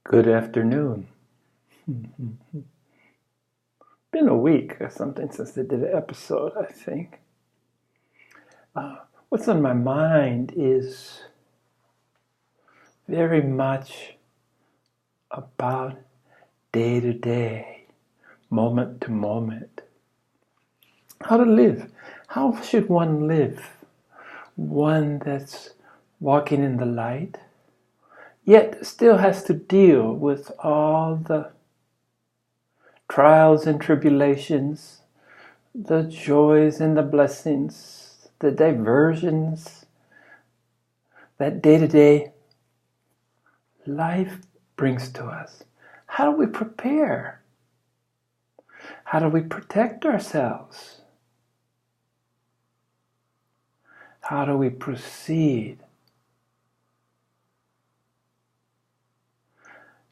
Good afternoon. Been a week or something since they did an episode, I think. What's on my mind is very much about day to day, moment to moment. How to live. How should one live? One that's walking in the light, yet still has to deal with all the trials and tribulations, the joys and the blessings, the diversions that day-to-day life brings to us. How do we prepare? How do we protect ourselves? How do we proceed?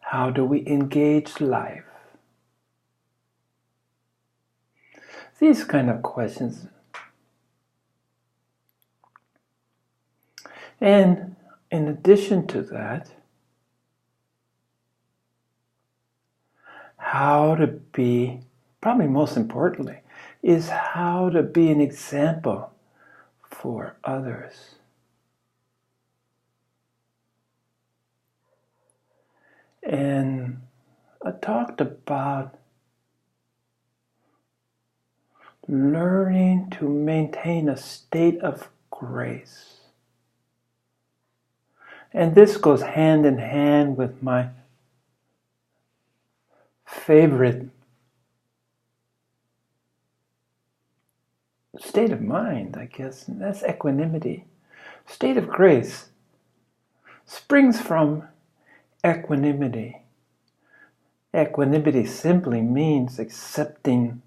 How do we engage life? These kind of questions. And in addition to that, how to be, probably most importantly, is how to be an example for others. And I talked about learning to maintain a state of grace. And this goes hand in hand with my favorite state of mind, I guess, and that's equanimity. State of grace springs from equanimity. Equanimity simply means accepting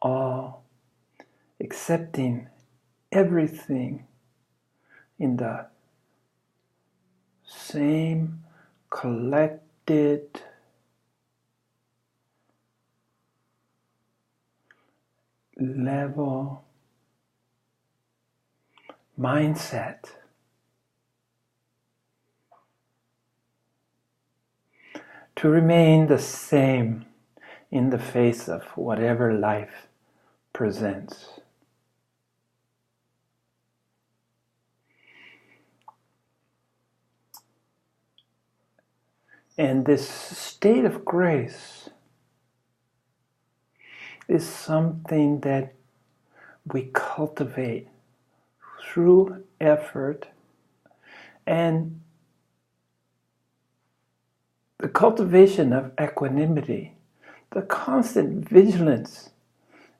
all, accepting everything in the same collected level mindset. To remain the same in the face of whatever life presents. And this state of grace is something that we cultivate through effort, and the cultivation of equanimity, the constant vigilance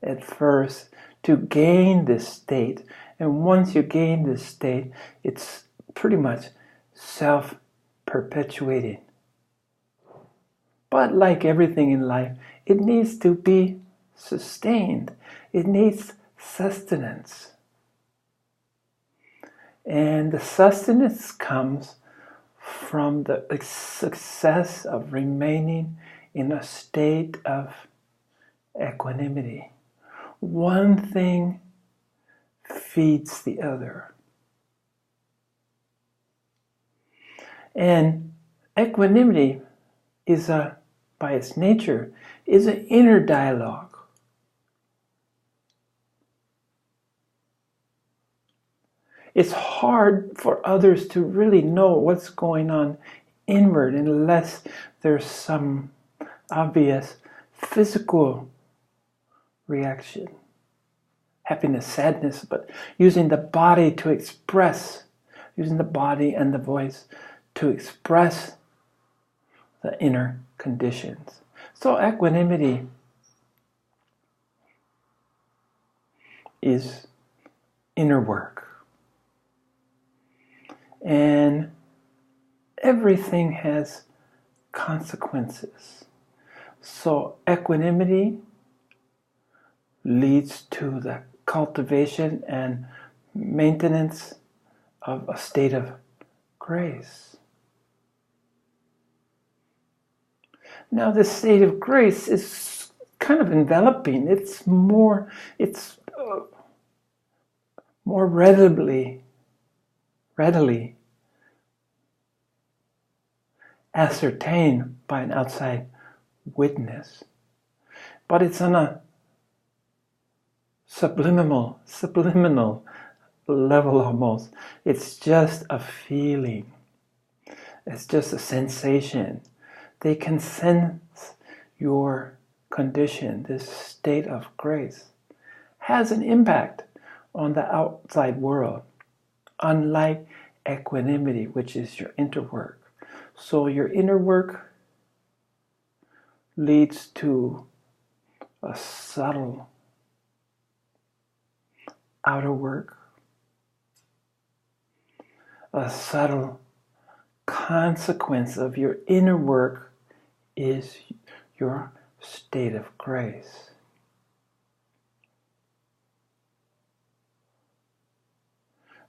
at first to gain this state. And once you gain this state, it's pretty much self-perpetuating. But like everything in life, it needs to be sustained. It needs sustenance. And the sustenance comes from the success of remaining in a state of equanimity. One thing feeds the other. And equanimity is by its nature, is an inner dialogue. It's hard for others to really know what's going on inward unless there's some obvious physical reaction. Happiness, sadness, but using the body to express, using the body and the voice to express the inner conditions. So equanimity is inner work. And everything has consequences. So equanimity leads to the cultivation and maintenance of a state of grace. Now, this state of grace is kind of enveloping. It's more readily ascertained by an outside witness. But it's on a subliminal level almost. It's just a feeling. It's just a sensation. They can sense your condition, this state of grace, has an impact on the outside world, unlike equanimity, which is your inner work. So your inner work leads to a subtle outer work, a subtle consequence of your inner work is your state of grace.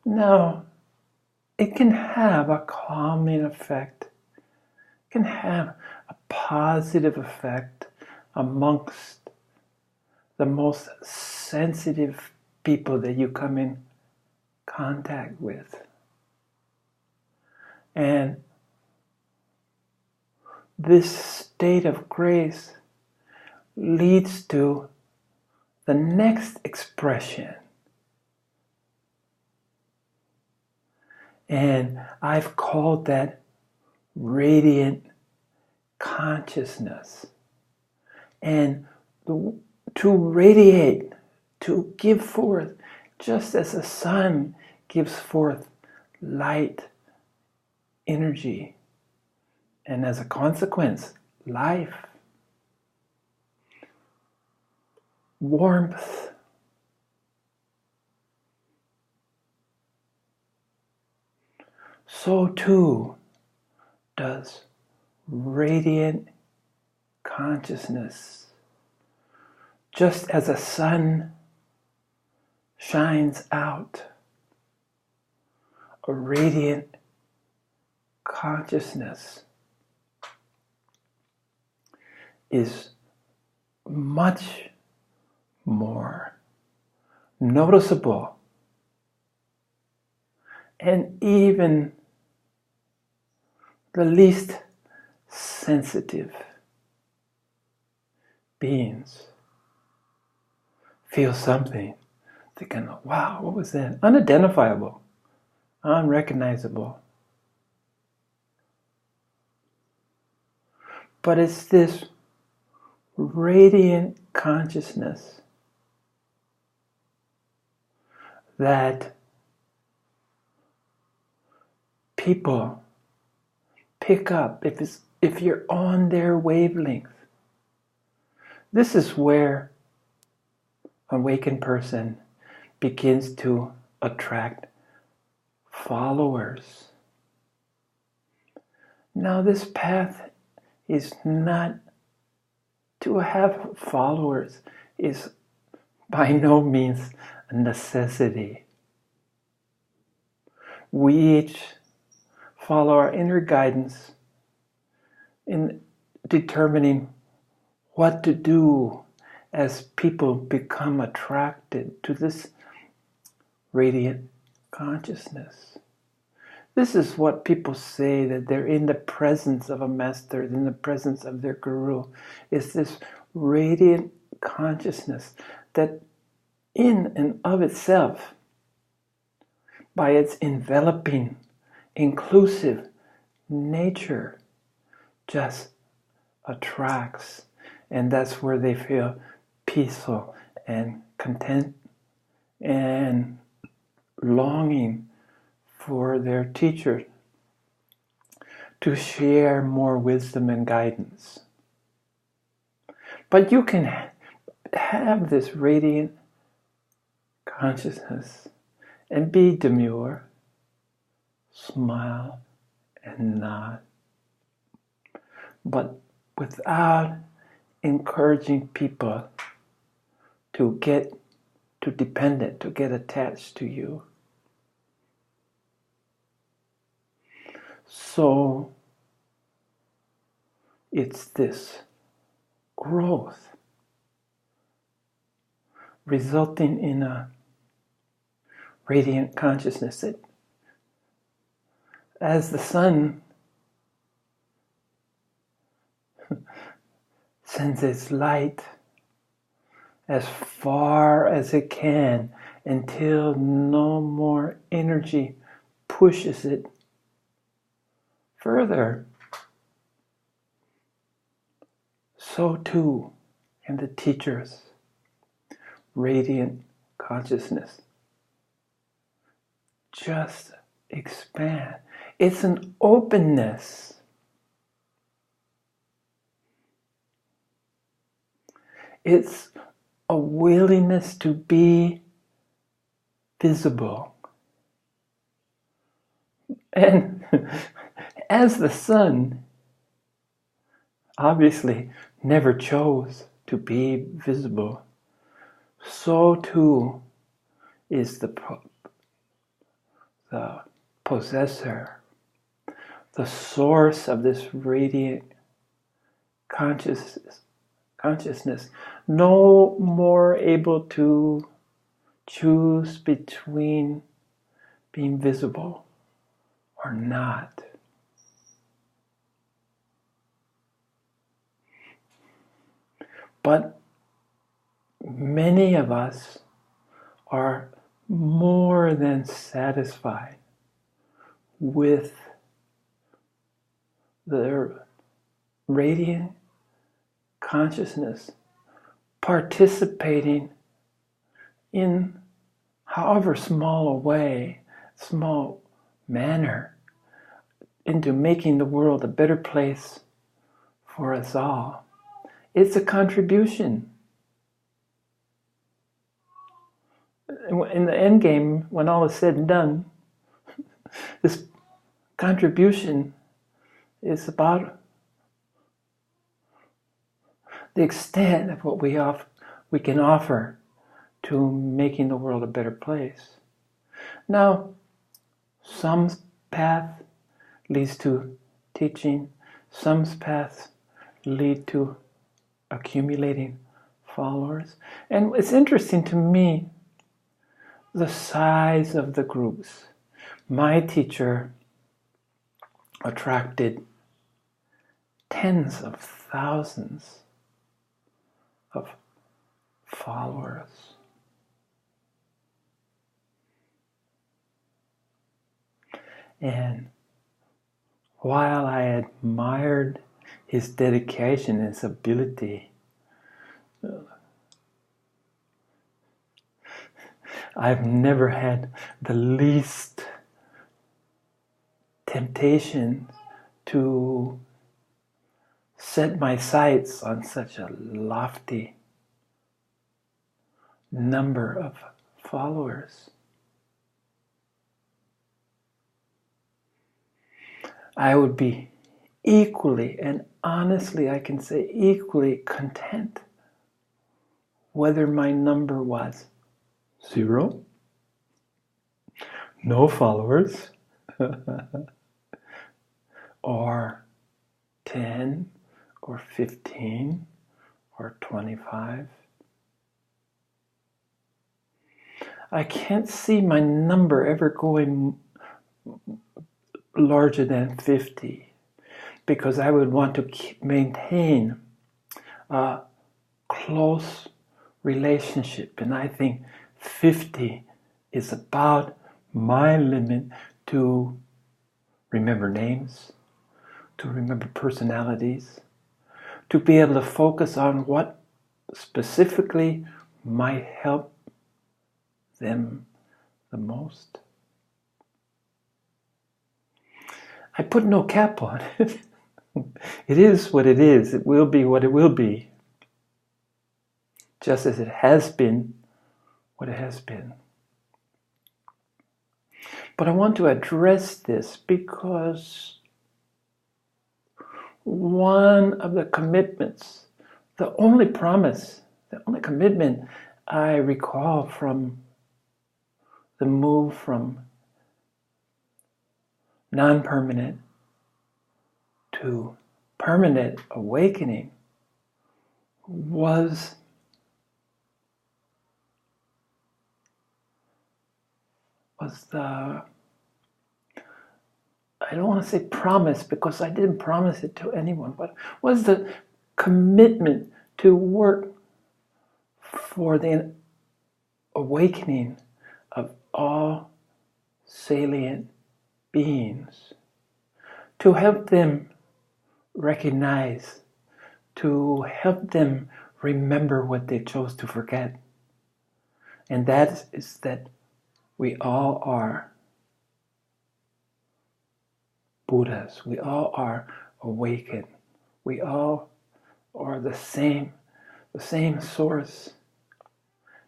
Now, it can have a calming effect, it can have a positive effect amongst the most sensitive people that you come in contact with. And this state of grace leads to the next expression. And I've called that radiant consciousness. And to radiate, to give forth, just as the sun gives forth light, energy, and as a consequence, life, warmth, so too does radiant consciousness. Just as a sun shines out, a radiant consciousness is much more noticeable and even the least sensitive beings feel something. They can, wow, what was that? Unidentifiable, unrecognizable. But it's this radiant consciousness that people pick up if you're on their wavelength. This is where an awakened person begins to attract followers. Now, this path is not to have followers, is by no means a necessity. We each follow our inner guidance in determining what to do as people become attracted to this radiant consciousness. This is what people say, that they're in the presence of a master, in the presence of their guru. It's this radiant consciousness that in and of itself, by its enveloping, inclusive nature, just attracts. And that's where they feel peaceful and content and longing for their teacher to share more wisdom and guidance. But you can have this radiant consciousness and be demure, smile and nod, but without encouraging people to get too dependent, to get attached to you. So it's this growth resulting in a radiant consciousness that as the sun sends its light as far as it can until no more energy pushes it further. So too in the teacher's radiant consciousness. Just expand. It's an openness. It's a willingness to be visible. And as the sun obviously never chose to be visible, so too is the possessor, the source of this radiant consciousness, no more able to choose between being visible or not. But many of us are more than satisfied with the radiant consciousness participating in however small a way, small manner, into making the world a better place for us all. It's a contribution. In the end game, when all is said and done, this contribution is about the extent of what we can offer to making the world a better place. Now, some path leads to teaching, some paths lead to accumulating followers. And it's interesting to me, the size of the groups. My teacher attracted tens of thousands of followers. And while I admired his dedication and his ability, I've never had the least temptation to set my sights on such a lofty number of followers. I would be equally, and honestly I can say equally content whether my number was 0, no followers, or 10, or 15, or 25. I can't see my number ever going larger than 50, because I would want to maintain a close relationship, and I think 50 is about my limit to remember names, to remember personalities, to be able to focus on what specifically might help them the most. I put no cap on it. It is what it is. It will be what it will be. Just as it has been what it has been. But I want to address this because one of the commitments, the only promise, the only commitment I recall from the move from non-permanent to permanent awakening was the, I don't want to say promise because I didn't promise it to anyone, but was the commitment to work for the awakening of all salient beings, to help them recognize, to help them remember what they chose to forget. And that is that we all are Buddhas. We all are awakened. We all are the same source.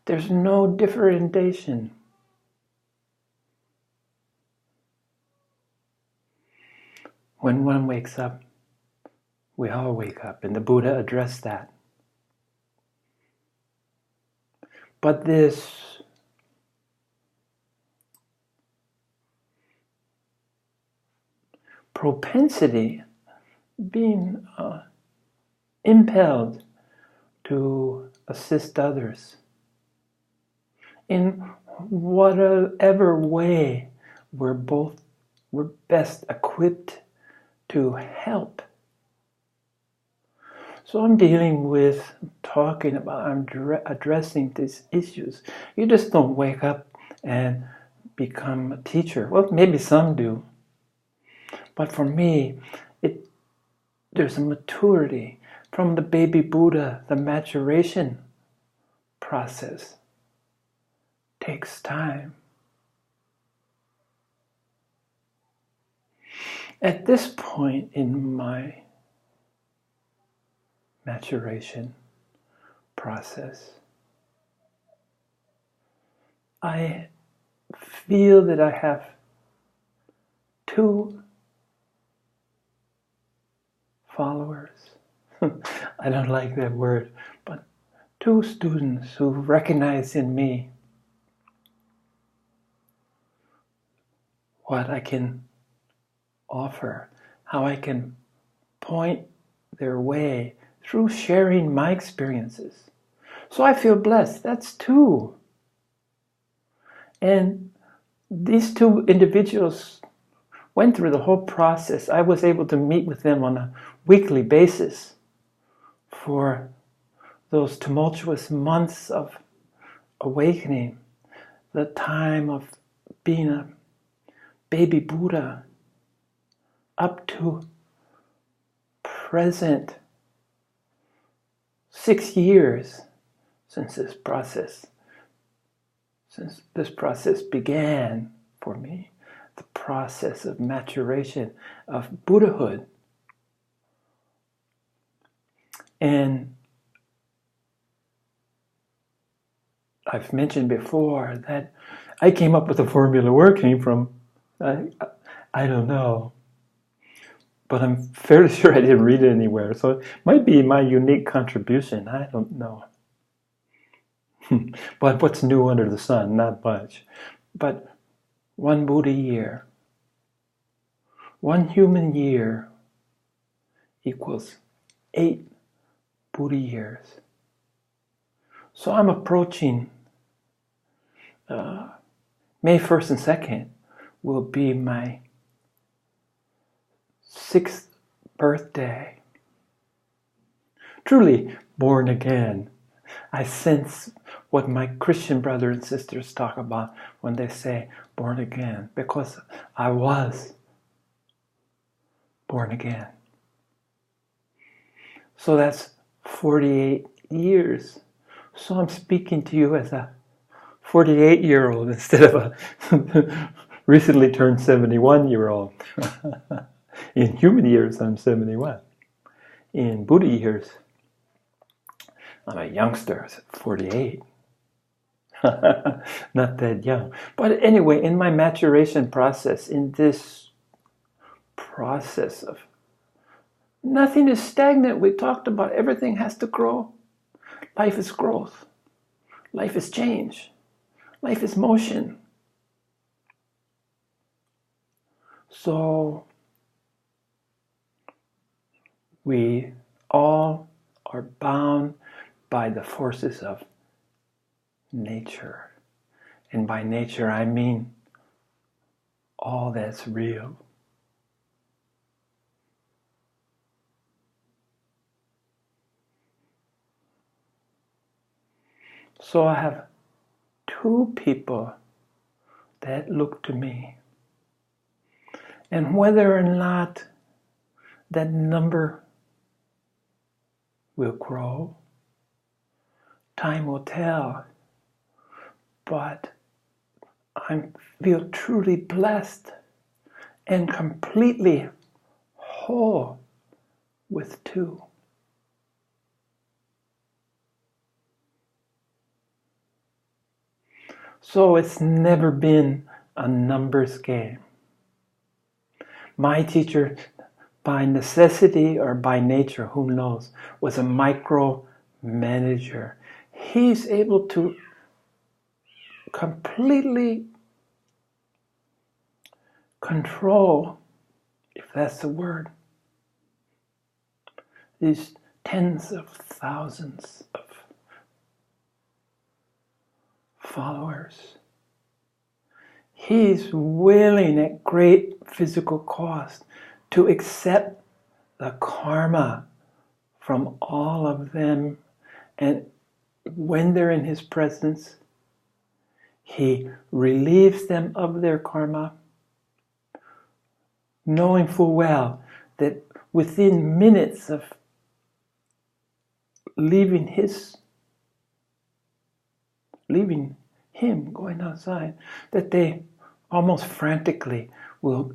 There's no differentiation. When one wakes up, we all wake up, and the Buddha addressed that. But this propensity, being impelled to assist others in whatever way we're best equipped to help. So I'm talking about, I'm addressing these issues. You just don't wake up and become a teacher. Well, maybe some do. But for me, there's a maturity. From the baby Buddha, the maturation process takes time. At this point in my maturation process, I feel that I have two followers. I don't like that word, but two students who recognize in me what I can offer, how I can point their way through sharing my experiences. So I feel blessed. That's two. And these two individuals went through the whole process. I was able to meet with them on a weekly basis for those tumultuous months of awakening, the time of being a baby Buddha, up to present 6 years since this process began for me, the process of maturation, of Buddhahood. And I've mentioned before that I came up with the formula. Where it came from, I don't know. But I'm fairly sure I didn't read it anywhere. So it might be my unique contribution. I don't know. But what's new under the sun? Not much. But one Buddha year, one human year equals 8 Buddha years. So I'm approaching May 1st and 2nd will be my 6th birthday. Truly born again. I sense what my Christian brothers and sisters talk about when they say born again, because I was born again. So that's 48 years. So I'm speaking to you as a 48-year-old instead of a recently turned 71-year-old. In human years, I'm 71. In Buddha years, I'm a youngster, 48. Not that young. But anyway, in my maturation process, in this process of nothing is stagnant. We talked about everything has to grow. Life is growth. Life is change. Life is motion. So we all are bound by the forces of nature. And by nature, I mean all that's real. So I have two people that look to me. And whether or not that number will grow, time will tell. But I feel truly blessed and completely whole with two. So it's never been a numbers game. My teacher, by necessity or by nature, who knows, was a micro manager. He's able to completely control, if that's the word, these tens of thousands of followers. He's willing at great physical cost to accept the karma from all of them, and when they're in his presence, he relieves them of their karma, knowing full well that within minutes of leaving him, going outside, that they almost frantically will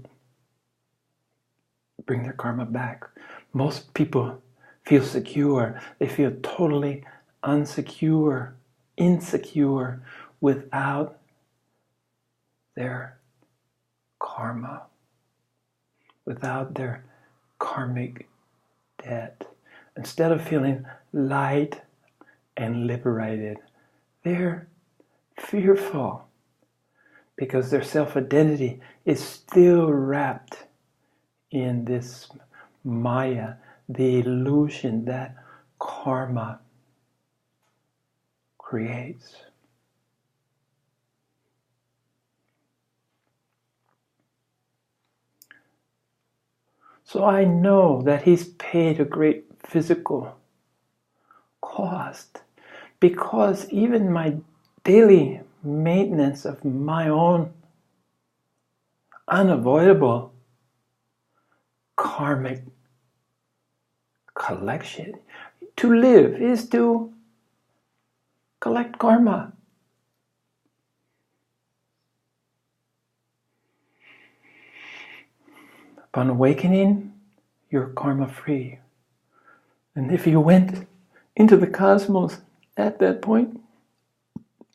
bring their karma back. Most people feel secure. They feel totally insecure without their karma, without their karmic debt. Instead of feeling light and liberated, they're fearful because their self-identity is still wrapped in this Maya, the illusion that karma creates. So I know that he's paid a great physical cost, because even my daily maintenance of my own unavoidable karmic collection. To live is to collect karma. Upon awakening, you're karma free. And if you went into the cosmos at that point,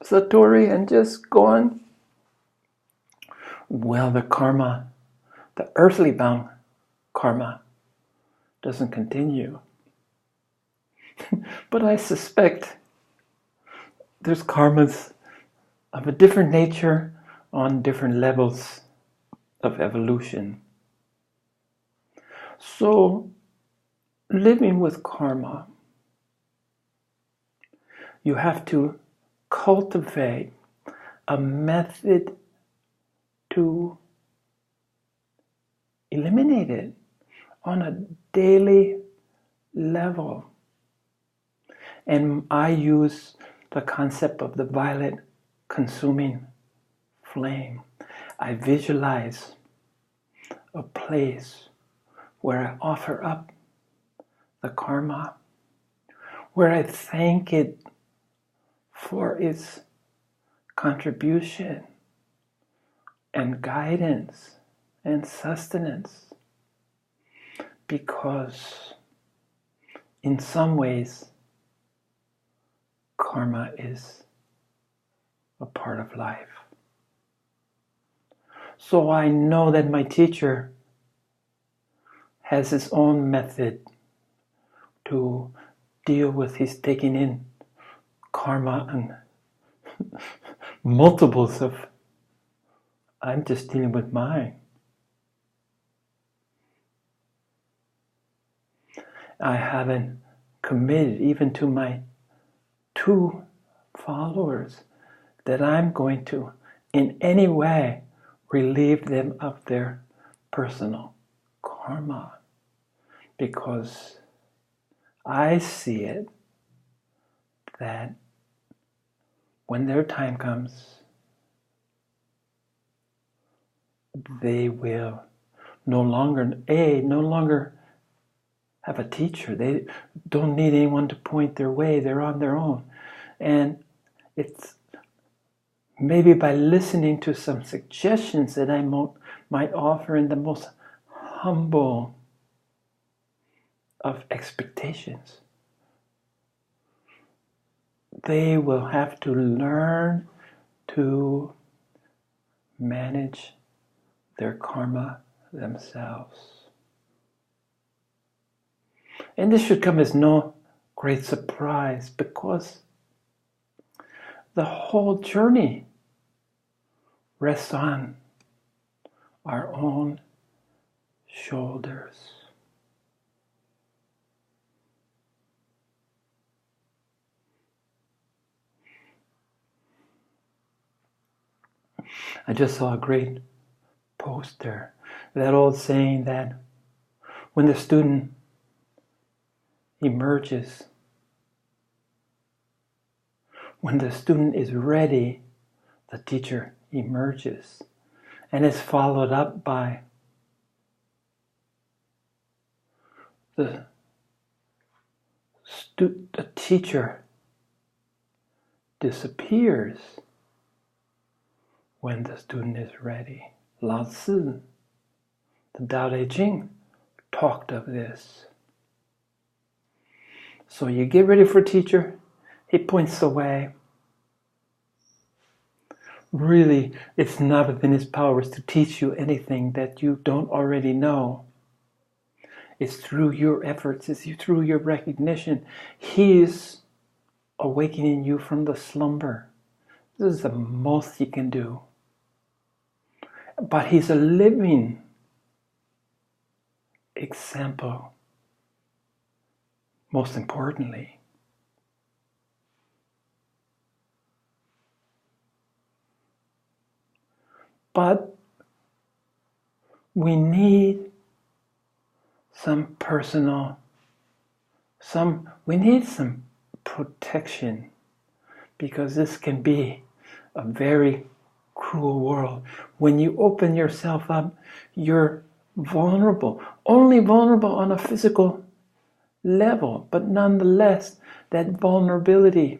Satori, and just gone, well, the karma, the earthly bound karma, doesn't continue. But I suspect there's karmas of a different nature on different levels of evolution. So, living with karma, you have to cultivate a method to eliminate it on a daily level. And I use the concept of the violet consuming flame. I visualize a place where I offer up the karma, where I thank it for its contribution and guidance and sustenance, because in some ways karma is a part of life. So I know that my teacher has his own method to deal with his taking in karma and multiples of, I'm just dealing with mine. I haven't committed even to my two followers that I'm going to in any way relieve them of their personal karma, because I see it that when their time comes, they will no longer have a teacher. They don't need anyone to point their way. They're on their own. And it's maybe by listening to some suggestions that I might offer in the most humble of expectations, they will have to learn to manage their karma themselves. And this should come as no great surprise, because the whole journey rests on our own shoulders. I just saw a great poster, that old saying that when the student emerges, when the student is ready, the teacher emerges. And it's followed up by the teacher disappears when the student is ready. Lao Tzu, the Tao Te Ching, talked of this. So you get ready for teacher, he points the way. Really, it's not within his powers to teach you anything that you don't already know. It's through your efforts, it's through your recognition. He's awakening you from the slumber. This is the most he can do. But he's a living example, most importantly. But we need some we need some protection, because this can be a very cruel world. When you open yourself up, you're vulnerable, only vulnerable on a physical level, but nonetheless, that vulnerability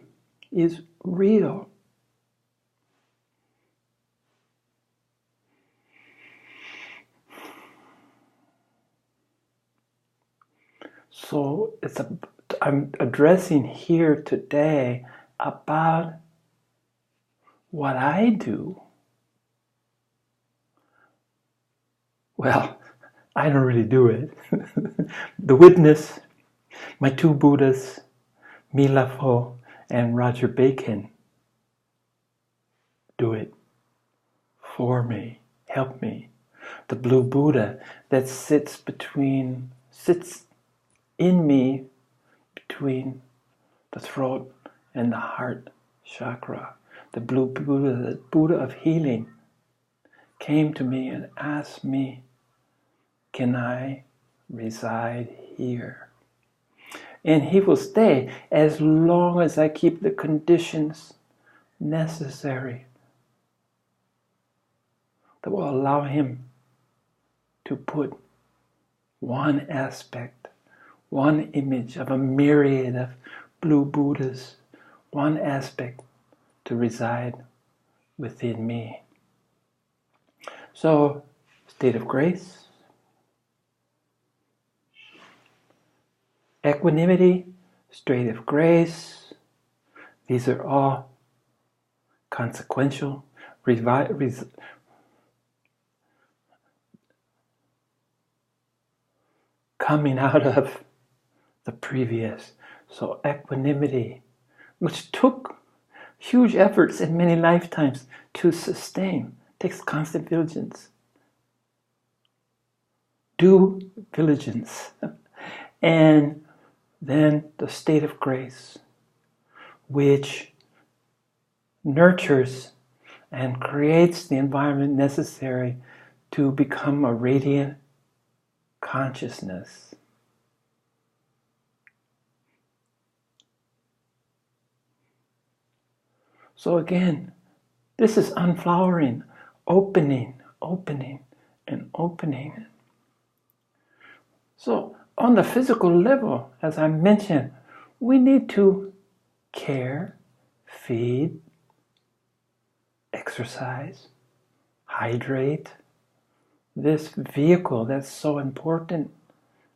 is real. So I'm addressing here today about what I do. Well, I don't really do it. The witness, my two Buddhas, Mi Lafo and Roger Bacon, do it for me, help me. The blue Buddha that sits in me between the throat and the heart chakra. The blue Buddha, the Buddha of healing, came to me and asked me, can I reside here? And he will stay as long as I keep the conditions necessary that will allow him to put one aspect, one image of a myriad of blue Buddhas, one aspect to reside within me. So, state of grace, equanimity, state of grace, these are all consequential, coming out of the previous. So equanimity, which took huge efforts in many lifetimes to sustain, takes constant diligence. Due diligence. And then the state of grace, which nurtures and creates the environment necessary to become a radiant consciousness. So again, this is unflowering, opening, opening, and opening. So on the physical level, as I mentioned, we need to care, feed, exercise, hydrate. This vehicle that's so important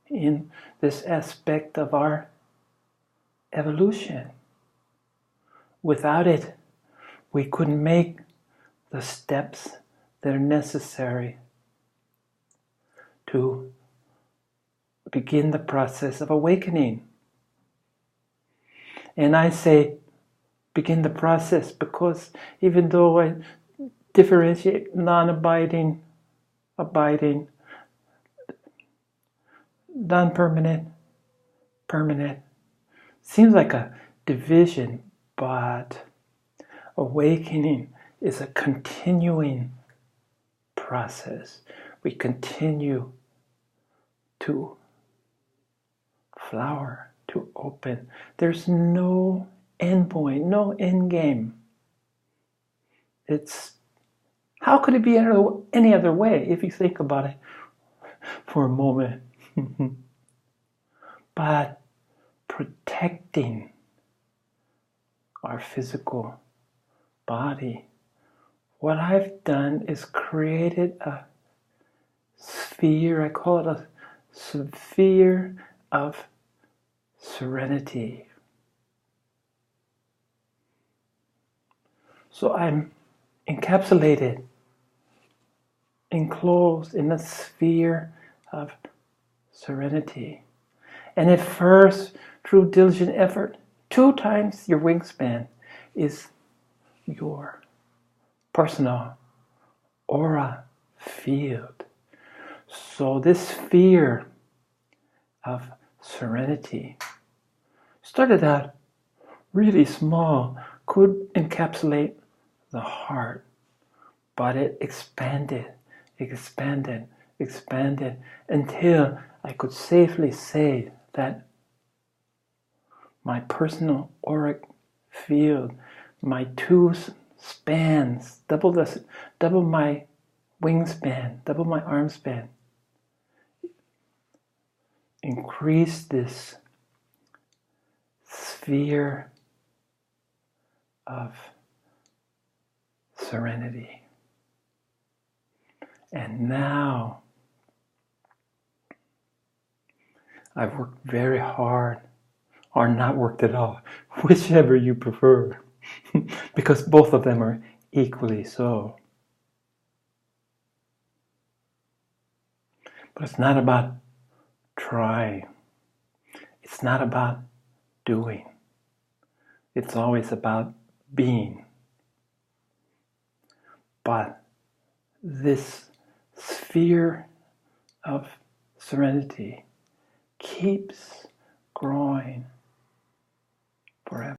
in this aspect of our evolution. Without it, we couldn't make the steps that are necessary to begin the process of awakening. And I say begin the process because even though I differentiate non-abiding, abiding, non-permanent, permanent, seems like a division, but awakening is a continuing process. We continue to flower, to open. There's no end point, no end game. It's, how could it be any other way if you think about it for a moment? But protecting our physical body, what I've done is created a sphere, I call it a sphere of serenity. So I'm encapsulated, enclosed in a sphere of serenity. And at first, through diligent effort, 2 times your wingspan is your personal aura field. So this sphere of serenity started out really small, could encapsulate the heart, but it expanded, expanded, expanded until I could safely say that my personal auric field, my 2 spans, double my wingspan, double my arm span, increase this sphere of serenity. And now I've worked very hard, or not worked at all, whichever you prefer, because both of them are equally so. But it's not about trying. It's not about doing. It's always about being. But this sphere of serenity keeps growing forever.